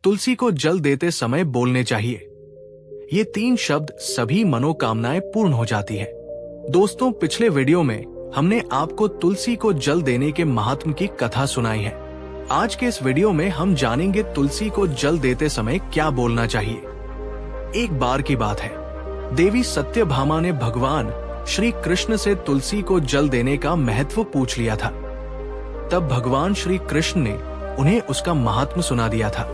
तुलसी को जल देते समय बोलने चाहिए। ये 3 शब्द सभी मनोकामनाएं पूर्ण हो जाती है। दोस्तों, पिछले वीडियो में हमने आपको तुलसी को जल देने के महात्म की कथा सुनाई है। आज के इस वीडियो में हम जानेंगे तुलसी को जल देते समय क्या बोलना चाहिए। एक बार की बात है, देवी सत्यभामा ने भगवान श्री कृष्ण से तुलसी को जल देने का महत्व पूछ लिया था। तब भगवान श्री कृष्ण ने उन्हें उसका महात्म सुना दिया था।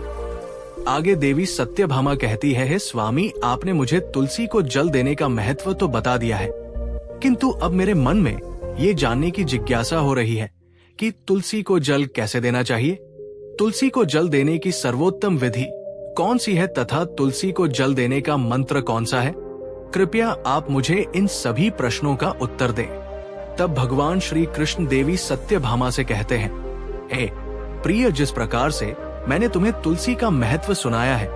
आगे देवी सत्यभामा कहती है, हे स्वामी, आपने मुझे तुलसी को जल देने का महत्व तो बता दिया है, किंतु अब मेरे मन में ये जानने की जिज्ञासा हो रही है कि तुलसी को जल कैसे देना चाहिए। तुलसी को जल देने की सर्वोत्तम विधि कौन सी है तथा तुलसी को जल देने का मंत्र कौन सा है? कृपया आप मुझे इन सभी प्रश्नों का उत्तर दें। तब भगवान श्री कृष्ण देवी सत्यभामा से कहते हैं, हे प्रिय, जिस प्रकार से मैंने तुम्हें तुलसी का महत्व सुनाया है,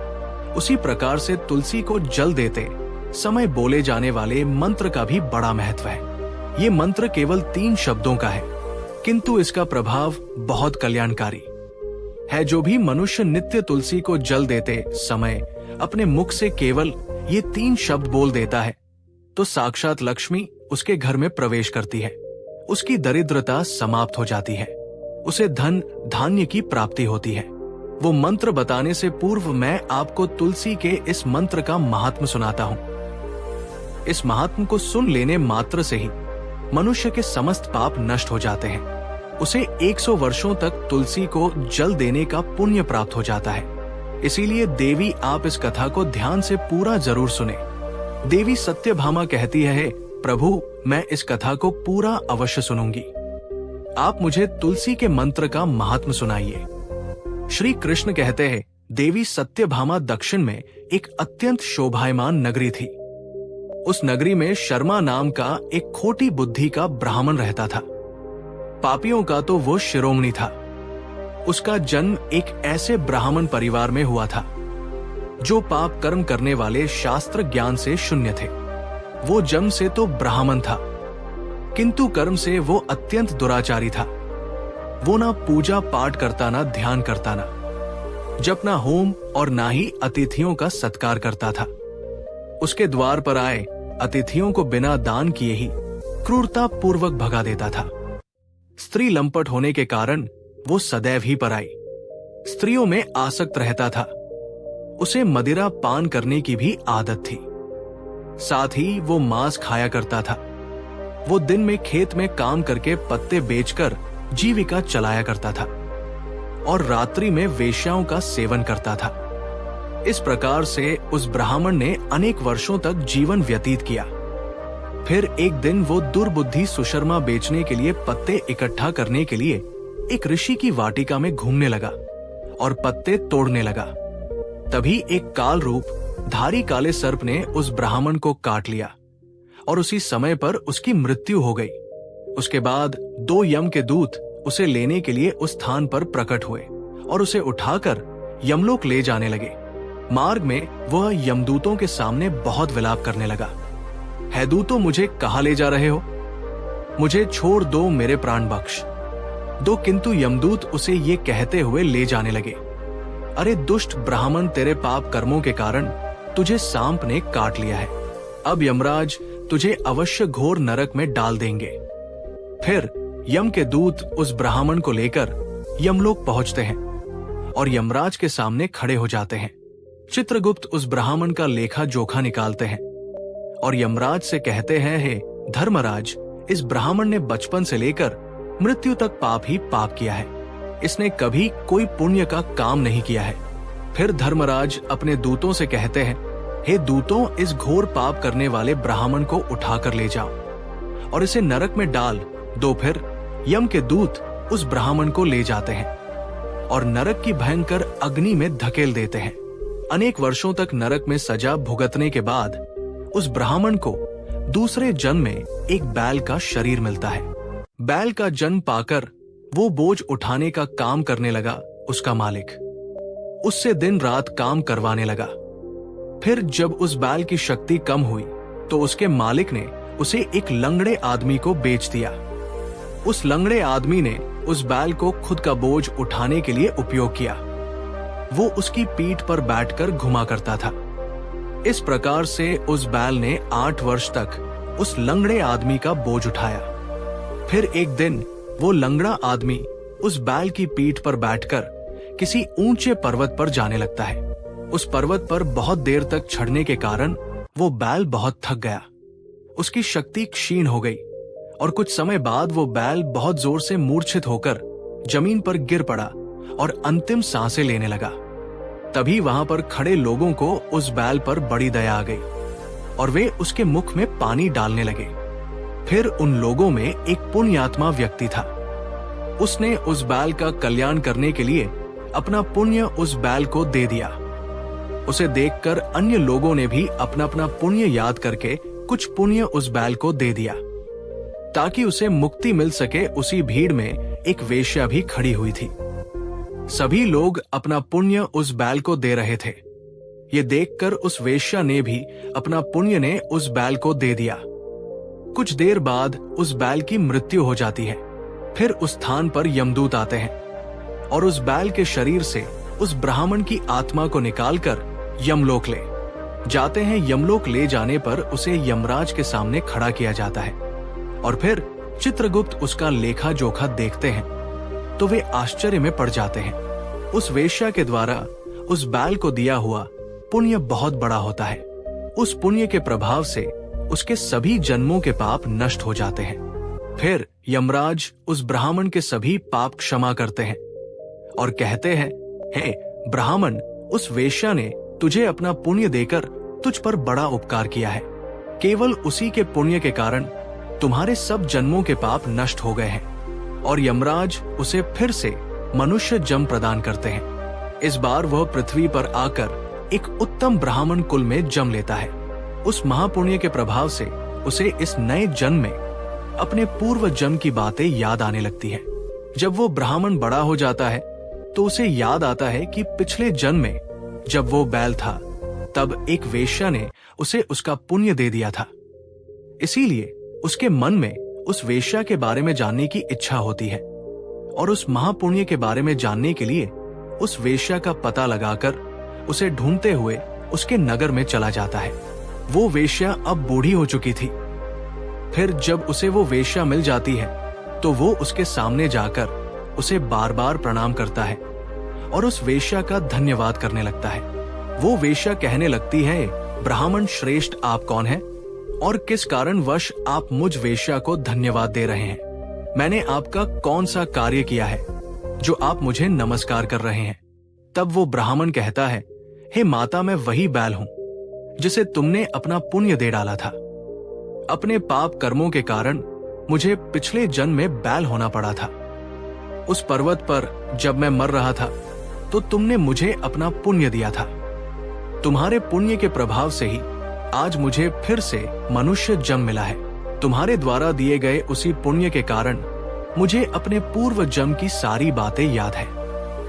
उसी प्रकार से तुलसी को जल देते समय बोले जाने वाले मंत्र का भी बड़ा महत्व है। ये मंत्र केवल 3 शब्दों का है, किंतु इसका प्रभाव बहुत कल्याणकारी है। जो भी मनुष्य नित्य तुलसी को जल देते समय अपने मुख से केवल ये 3 शब्द बोल देता है, तो साक्षात लक्ष्मी उसके घर में प्रवेश करती है। उसकी दरिद्रता समाप्त हो जाती है, उसे धन धान्य की प्राप्ति होती है। वो मंत्र बताने से पूर्व मैं आपको तुलसी के इस मंत्र का महात्म सुनाता हूँ। इस महात्म को सुन लेने मात्र से ही मनुष्य के समस्त पाप नष्ट हो जाते हैं। उसे 100 वर्षों तक तुलसी को जल देने का पुण्य प्राप्त हो जाता है। इसीलिए देवी, आप इस कथा को ध्यान से पूरा जरूर सुने। देवी सत्यभामा कहती है, प्रभु, मैं इस कथा को पूरा अवश्य सुनूंगी। आप मुझे तुलसी के मंत्र का महात्म सुनाइए। श्री कृष्ण कहते हैं, देवी सत्यभामा दक्षिण में एक अत्यंत शोभायमान नगरी थी। उस नगरी में शर्मा नाम का एक खोटी बुद्धि का ब्राह्मण रहता था। पापियों का तो वो शिरोमणि था। उसका जन्म एक ऐसे ब्राह्मण परिवार में हुआ था जो पाप कर्म करने वाले शास्त्र ज्ञान से शून्य थे। वो जन्म से तो ब्राह्मण था, किंतु कर्म से वो अत्यंत दुराचारी था। वो ना पूजा पाठ करता, ना ध्यान करता, ना जप, ना होम और ना ही अतिथियों का सत्कार करता था। उसके द्वार पर आए अतिथियों को बिना दान किए ही क्रूरता पूर्वक भगा देता था। स्त्री लंपट होने के कारण वो सदैव ही पराई स्त्रियों में आसक्त रहता था। उसे मदिरा पान करने की भी आदत थी। साथ ही वो मांस खाया करता था। वो दिन में खेत में काम करके पत्ते बेचकर जीविका चलाया करता था और रात्रि में वेश्याओं का सेवन करता था। इस प्रकार से उस ब्राह्मण ने अनेक वर्षों तक जीवन व्यतीत किया। फिर एक दिन वो दुर्बुद्धि सुशर्मा बेचने के लिए पत्ते इकट्ठा करने के लिए एक ऋषि की वाटिका में घूमने लगा और पत्ते तोड़ने लगा। तभी एक काल रूप धारी काले सर्प ने उस ब्राह्मण को काट लिया और उसी समय पर उसकी मृत्यु हो गई। उसके बाद 2 यम के दूत उसे लेने के लिए उस स्थान पर प्रकट हुए और उसे उठाकर यमलोक ले जाने लगे। मार्ग में वह यमदूतों के सामने बहुत विलाप करने लगा, है दूतों, मुझे कहाँ ले जा रहे हो? मुझे छोड़ दो, मेरे प्राण बख्श दो। किंतु यमदूत उसे ये कहते हुए ले जाने लगे, अरे दुष्ट ब्राह्मण, तेरे पाप कर्मों के कारण तुझे सांप ने काट लिया है। अब यमराज तुझे अवश्य घोर नरक में डाल देंगे। फिर यम के दूत उस ब्राह्मण को लेकर यमलोक पहुंचते हैं और यमराज के सामने खड़े हो जाते हैं। चित्रगुप्त उस ब्राह्मण का लेखा जोखा निकालते हैं और यमराज से कहते हैं, हे धर्मराज, इस ब्राह्मण ने बचपन से लेकर मृत्यु तक पाप ही पाप किया है। इसने कभी कोई पुण्य का काम नहीं किया है। फिर धर्मराज अपने दूतों से कहते हैं, हे दूतों, इस घोर पाप करने वाले ब्राह्मण को उठाकर ले जाओ और इसे नरक में डाल दो। फिर यम के दूत उस ब्राह्मण को ले जाते हैं और नरक की भयंकर अग्नि में धकेल देते हैं। अनेक वर्षों तक नरक में सजा भुगतने के बाद उस ब्राह्मण को दूसरे जन्म में एक बैल का शरीर मिलता है। बैल का जन्म पाकर वो बोझ उठाने का काम करने लगा उसका मालिक। उससे दिन रात काम करवाने लगा। फिर जब उस बैल की शक्ति कम हुई तो उसके मालिक ने उसे एक लंगड़े आदमी को बेच दिया। उस लंगड़े आदमी ने उस बैल को खुद का बोझ उठाने के लिए उपयोग किया। वो उसकी पीठ पर बैठकर घुमा करता था। इस प्रकार से उस बैल ने 8 वर्ष तक उस लंगड़े आदमी का बोझ उठाया। फिर एक दिन वो लंगड़ा आदमी उस बैल की पीठ पर बैठकर किसी ऊंचे पर्वत पर जाने लगता है। उस पर्वत पर बहुत देर तक चढ़ने के कारण वो बैल बहुत थक गया। उसकी शक्ति क्षीण हो गई और कुछ समय बाद वो बैल बहुत जोर से मूर्छित होकर जमीन पर गिर पड़ा और अंतिम सांसें लेने लगा। तभी वहां पर खड़े लोगों को उस बैल पर बड़ी दया आ गई और वे उसके मुख में पानी डालने लगे। फिर उन लोगों में एक पुण्यात्मा व्यक्ति था। उसने उस बैल का कल्याण करने के लिए अपना पुण्य उस बैल को दे दिया। उसे देखकर अन्य लोगों ने भी अपना अपना पुण्य याद करके कुछ पुण्य उस बैल को दे दिया ताकि उसे मुक्ति मिल सके। उसी भीड़ में एक वेश्या भी खड़ी हुई थी। सभी लोग अपना पुण्य उस बैल को दे रहे थे। ये देखकर उस वेश्या ने भी अपना पुण्य ने उस बैल को दे दिया। कुछ देर बाद उस बैल की मृत्यु हो जाती है। फिर उस स्थान पर यमदूत आते हैं और उस बैल के शरीर से उस ब्राह्मण की आत्मा को निकालकर यमलोक ले जाते हैं। यमलोक ले जाने पर उसे यमराज के सामने खड़ा किया जाता है और फिर चित्रगुप्त उसका लेखा जोखा देखते हैं तो वे आश्चर्य में पड़ जाते हैं। उस वेश्या के द्वारा उस बैल को दिया हुआ पुण्य बहुत बड़ा होता है। उस पुण्य के प्रभाव से उसके सभी जन्मों के पाप नष्ट हो जाते हैं। फिर यमराज उस ब्राह्मण के सभी पाप क्षमा करते हैं और कहते हैं, हे ब्राह्मण, उस वेश्या ने तुझे अपना पुण्य देकर तुझ पर बड़ा उपकार किया है। केवल उसी के पुण्य के कारण तुम्हारे सब जन्मों के पाप नष्ट हो गए हैं। और यमराज उसे फिर से मनुष्य जन्म प्रदान करते हैं। इस बार वह पृथ्वी पर आकर एक उत्तम ब्राह्मण कुल में जन्म लेता है। उस महापुण्य के प्रभाव से उसे इस नए जन्म में अपने पूर्व जन्म की बातें याद आने लगती है। जब वो ब्राह्मण बड़ा हो जाता है तो उसे याद आता है कि पिछले जन्म में जब वो बैल था तब एक वेश्या ने उसे उसका पुण्य दे दिया था। इसीलिए उसके मन में उस वेश्या के बारे में जानने की इच्छा होती है और उस महापुण्य के बारे में जानने के लिए उस वेश्या का पता लगाकर उसे ढूंढते हुए उसके नगर में चला जाता है। वो वेश्या अब बूढ़ी हो चुकी थी। फिर जब उसे वो वेश्या मिल जाती है तो वो उसके सामने जाकर उसे बार बार प्रणाम करता है और उस वेश्या का धन्यवाद करने लगता है। वो वेश्या कहने लगती है, ब्राह्मण श्रेष्ठ, आप कौन हैं और किस कारणवश आप मुझ वेश्या को धन्यवाद दे रहे हैं? मैंने आपका कौन सा कार्य किया है जो आप मुझे नमस्कार कर रहे हैं? तब वो ब्राह्मण कहता है, हे माता, मैं वही बैल हूं जिसे तुमने अपना पुण्य दे डाला था। अपने पाप कर्मों के कारण मुझे पिछले जन्म में बैल होना पड़ा था। उस पर्वत पर जब मैं मर रहा था तो तुमने मुझे अपना पुण्य दिया था। तुम्हारे पुण्य के प्रभाव से ही आज मुझे फिर से मनुष्य जन्म मिला है। तुम्हारे द्वारा दिए गए उसी पुण्य के कारण मुझे अपने पूर्व जन्म की सारी बातें याद है।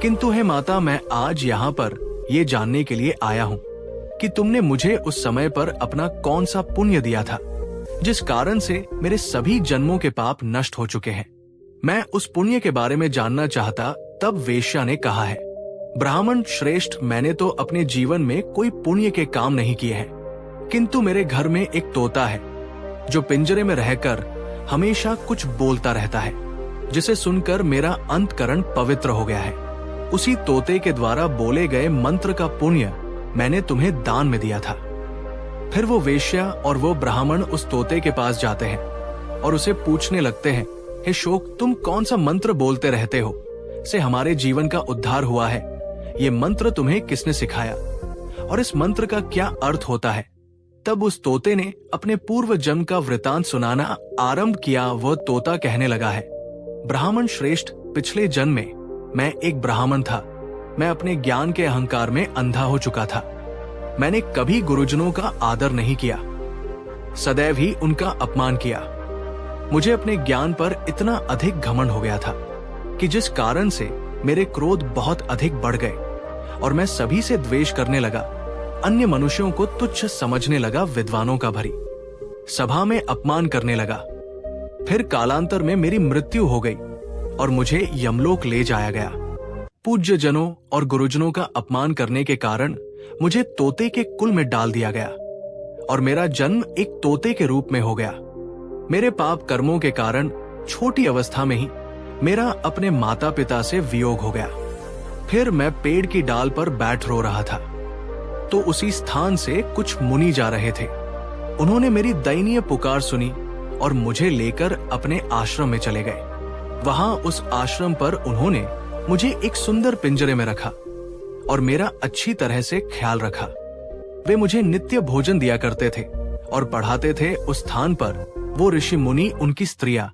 किंतु हे माता, मैं आज यहाँ पर ये जानने के लिए आया हूँ कि तुमने मुझे उस समय पर अपना कौन सा पुण्य दिया था जिस कारण से मेरे सभी जन्मों के पाप नष्ट हो चुके हैं। मैं उस पुण्य के बारे में जानना चाहता। तब वेश्या ने कहा है, ब्राह्मण श्रेष्ठ, मैंने तो अपने जीवन में कोई पुण्य के काम नहीं किए हैं, किंतु मेरे घर में एक तोता है जो पिंजरे में रहकर हमेशा कुछ बोलता रहता है, जिसे सुनकर मेरा अंतकरण पवित्र हो गया है। उसी तोते के द्वारा बोले गए मंत्र का पुण्य मैंने तुम्हें दान में दिया था। फिर वो वेश्या और वो ब्राह्मण उस तोते के पास जाते हैं और उसे पूछने लगते हैं, हे शोक, तुम कौन सा मंत्र बोलते रहते हो? से हमारे जीवन का उद्धार हुआ है। ये मंत्र तुम्हें किसने सिखाया और इस मंत्र का क्या अर्थ होता है? तब उस तोते ने अपने पूर्व जन्म का वृतांत सुनाना आरंभ किया। वह तोता कहने लगा है, ब्राह्मण श्रेष्ठ, पिछले जन्म में मैं एक ब्राह्मण था। मैं अपने ज्ञान के अहंकार में अंधा हो चुका था। मैंने कभी गुरुजनों का आदर नहीं किया, सदैव ही उनका अपमान किया। मुझे अपने ज्ञान पर इतना अधिक घमंड हो गया था कि जिस कारण से मेरे क्रोध बहुत अधिक बढ़ गए और मैं सभी से द्वेष करने लगा। अन्य मनुष्यों को तुच्छ समझने लगा, विद्वानों का भरी सभा में अपमान करने लगा। फिर कालांतर में मेरी मृत्यु हो गई और मुझे यमलोक ले जाया गया। पूज्य जनों और गुरुजनों का अपमान करने के कारण मुझे तोते के कुल में डाल दिया गया और मेरा जन्म एक तोते के रूप में हो गया। मेरे पाप कर्मों के कारण छोटी अवस्था में ही मेरा अपने माता पिता से वियोग हो गया। फिर मैं पेड़ की डाल पर बैठ रो रहा था, तो उसी स्थान से कुछ मुनि जा रहे थे। उन्होंने मेरी दयनीय पुकार सुनी और मुझे लेकर अपने आश्रम में चले गए। वहां उस आश्रम पर उन्होंने मुझे एक सुंदर पिंजरे में रखा और मेरा अच्छी तरह से ख्याल रखा। वे मुझे नित्य भोजन दिया करते थे और पढ़ाते थे। उस स्थान पर वो ऋषि मुनि, उनकी स्त्रियां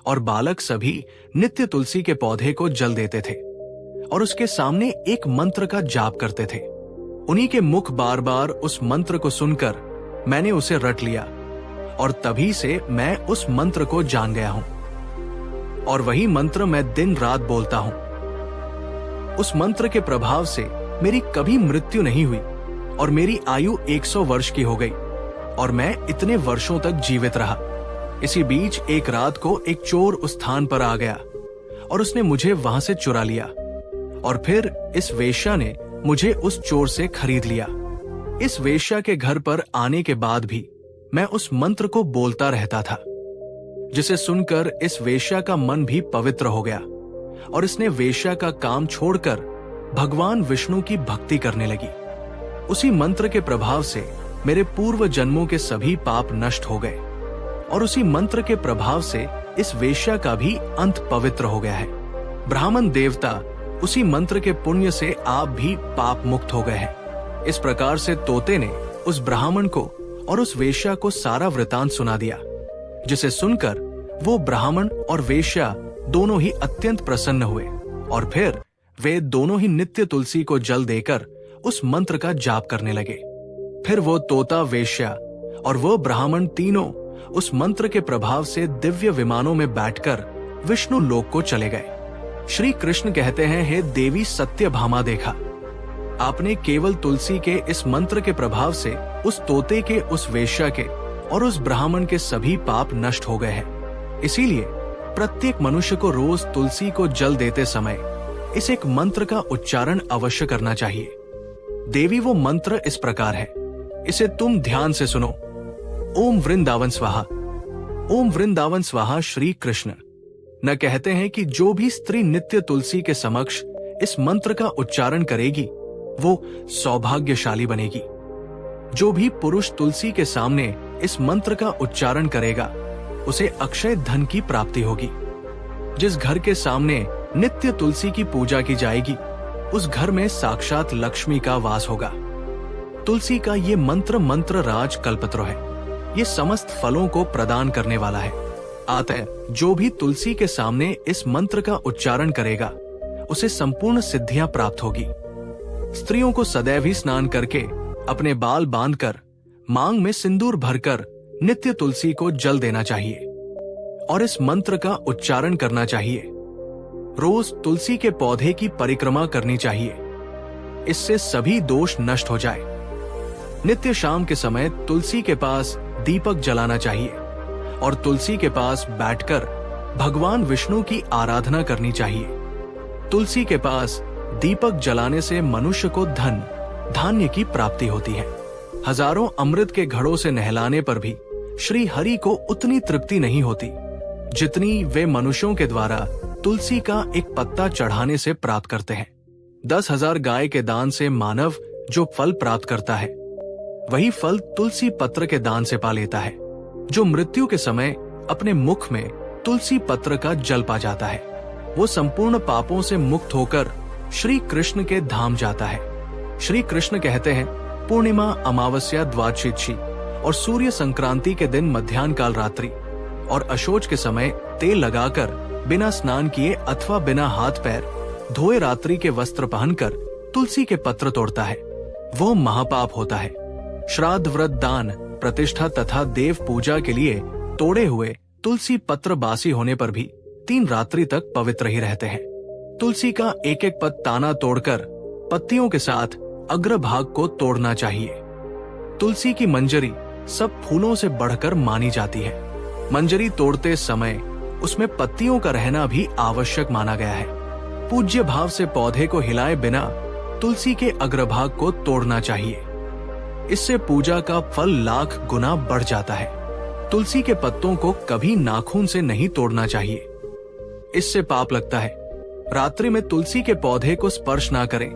और बालक सभी नित्य तुलसी के पौधे को जल देते थे और उसके सामने एक मंत्र का जाप करते थे। उन्हीं के मुख बार बार उस मंत्र को सुनकर मैंने उसे रट लिया और तभी से मैं उस मंत्र को जान गया हूं और वही मंत्र मैं दिन रात बोलता हूं। उस मंत्र के प्रभाव से मेरी कभी मृत्यु नहीं हुई और मेरी आयु 100 वर्ष की हो गई और मैं इतने वर्षों तक जीवित रहा। इसी बीच एक रात को एक चोर उस स्थान पर आ गया और उसने मुझे वहां से चुरा लिया और फिर इस वेश्या ने मुझे उस चोर से खरीद लिया। इस वेश्या के घर पर आने के बाद भी मैं उस मंत्र को बोलता रहता था, जिसे सुनकर इस वेश्या का मन भी पवित्र हो गया और इसने वेश्या का काम छोड़कर भगवान विष्णु की भक्ति करने लगी। उसी मंत्र के प्रभाव से मेरे पूर्व जन्मों के सभी पाप नष्ट हो गए और उसी मंत्र के प्रभाव से इस वेश्या का भी अंत पवित्र हो गया है। ब्राह्मण देवता, उसी मंत्र के पुण्य से आप भी पाप मुक्त हो गए हैं। इस प्रकार से तोते ने उस ब्राह्मण को और उस वेश्या को सारा वृतांत सुना दिया, जिसे सुनकर वो ब्राह्मण और वेश्या दोनों ही अत्यंत प्रसन्न हुए और फिर वे दोनों ही नित्य तुलसी को जल देकर उस मंत्र का जाप करने लगे। फिर वो तोता, वेश्या और वो ब्राह्मण तीनों उस मंत्र के प्रभाव से दिव्य विमानों में बैठकर विष्णु लोक को चले गए। श्री कृष्ण कहते हैं, हे देवी सत्यभामा, देखा आपने केवल तुलसी के इस मंत्र के प्रभाव से उस तोते के, उस वेश्या के और उस ब्राह्मण के सभी पाप नष्ट हो गए हैं। इसीलिए प्रत्येक मनुष्य को रोज तुलसी को जल देते समय इस एक मंत्र का उच्चारण अवश्य करना चाहिए। देवी, वो मंत्र इस प्रकार है, इसे तुम ध्यान से सुनो। ओम वृंदावन स्वाहा। ओम वृंदावन स्वाहा श्री कृष्ण न कहते हैं कि जो भी स्त्री नित्य तुलसी के समक्ष इस मंत्र का उच्चारण करेगी वो सौभाग्यशाली बनेगी। जो भी पुरुष तुलसी के सामने इस मंत्र का उच्चारण करेगा उसे अक्षय धन की प्राप्ति होगी। जिस घर के सामने नित्य तुलसी की पूजा की जाएगी उस घर में साक्षात लक्ष्मी का वास होगा। तुलसी का ये मंत्र राज कल्पतरु है। ये समस्त फलों को प्रदान करने वाला है। अतः जो भी तुलसी के सामने इस मंत्र का उच्चारण करेगा उसे संपूर्ण सिद्धियां प्राप्त होगी। स्त्रियों को सदैव ही स्नान करके अपने बाल बांधकर मांग में सिंदूर भरकर नित्य तुलसी को जल देना चाहिए और इस मंत्र का उच्चारण करना चाहिए। रोज तुलसी के पौधे की परिक्रमा करनी चाहिए, इससे सभी दोष नष्ट हो जाए। नित्य शाम के समय तुलसी के पास दीपक जलाना चाहिए और तुलसी के पास बैठकर भगवान विष्णु की आराधना करनी चाहिए। तुलसी के पास दीपक जलाने से मनुष्य को धन धान्य की प्राप्ति होती है। हजारों अमृत के घड़ों से नहलाने पर भी श्री हरि को उतनी तृप्ति नहीं होती जितनी वे मनुष्यों के द्वारा तुलसी का एक पत्ता चढ़ाने से प्राप्त करते हैं। 10,000 गाय के दान से मानव जो फल प्राप्त करता है वही फल तुलसी पत्र के दान से पा लेता है। जो मृत्यु के समय अपने मुख में तुलसी पत्र का जल पा जाता है वो संपूर्ण पापों से मुक्त होकर श्री कृष्ण के धाम जाता है। श्री कृष्ण कहते हैं, पूर्णिमा, अमावस्या, द्वादशी और सूर्य संक्रांति के दिन मध्याह्न काल रात्रि और अशोच के समय तेल लगाकर बिना स्नान किए अथवा बिना हाथ पैर धोए रात्रि के वस्त्र पहनकर तुलसी के पत्र तोड़ता है वो महापाप होता है। श्राद्ध, व्रत, दान, प्रतिष्ठा तथा देव पूजा के लिए तोड़े हुए तुलसी पत्र बासी होने पर भी 3 रात्रि तक पवित्र ही रहते हैं। तुलसी का एक एक ताना तोड़कर पत्तियों के साथ अग्रभाग को तोड़ना चाहिए। तुलसी की मंजरी सब फूलों से बढ़कर मानी जाती है। मंजरी तोड़ते समय उसमें पत्तियों का रहना भी आवश्यक माना गया है। पूज्य भाव से पौधे को हिलाए बिना तुलसी के अग्रभाग को तोड़ना चाहिए। इससे पूजा का फल लाख गुना बढ़ जाता है। तुलसी के पत्तों को कभी नाखून से नहीं तोड़ना चाहिए, इससे पाप लगता है। रात्रि में तुलसी के पौधे को स्पर्श ना करें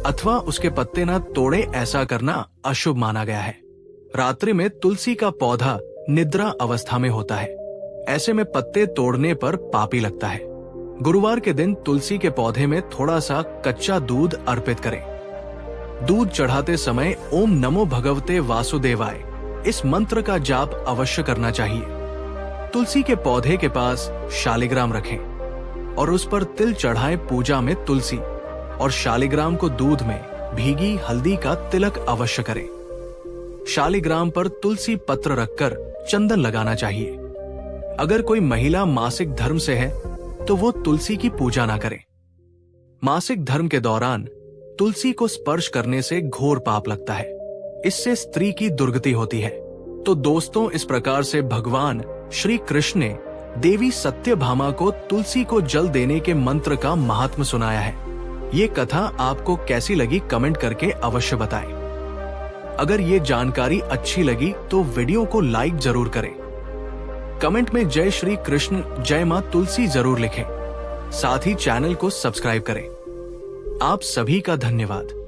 अथवा उसके पत्ते ना तोड़े, ऐसा करना अशुभ माना गया है। रात्रि में तुलसी का पौधा निद्रा अवस्था में होता है, ऐसे में पत्ते तोड़ने पर पापी लगता है। गुरुवार के दिन तुलसी के पौधे में थोड़ा सा कच्चा दूध अर्पित करें। दूध चढ़ाते समय ओम नमो भगवते वासुदेवाय इस मंत्र का जाप अवश्य करना चाहिए। तुलसी के पौधे के पास शालिग्राम रखें और उस पर तिल चढ़ाएं। पूजा में तुलसी और शालिग्राम को दूध में भीगी हल्दी का तिलक अवश्य करें। शालिग्राम पर तुलसी पत्र रखकर चंदन लगाना चाहिए। अगर कोई महिला मासिक धर्म से है तो वो तुलसी की पूजा ना करे। मासिक धर्म के दौरान तुलसी को स्पर्श करने से घोर पाप लगता है, इससे स्त्री की दुर्गति होती है। तो दोस्तों, इस प्रकार से भगवान श्री कृष्ण ने देवी सत्यभामा को तुलसी को जल देने के मंत्र का महात्म सुनाया है। ये कथा आपको कैसी लगी कमेंट करके अवश्य बताएं। अगर ये जानकारी अच्छी लगी तो वीडियो को लाइक जरूर करें। कमेंट में जय श्री कृष्ण, जय मां तुलसी जरूर लिखें। साथ ही चैनल को सब्सक्राइब करें। आप सभी का धन्यवाद।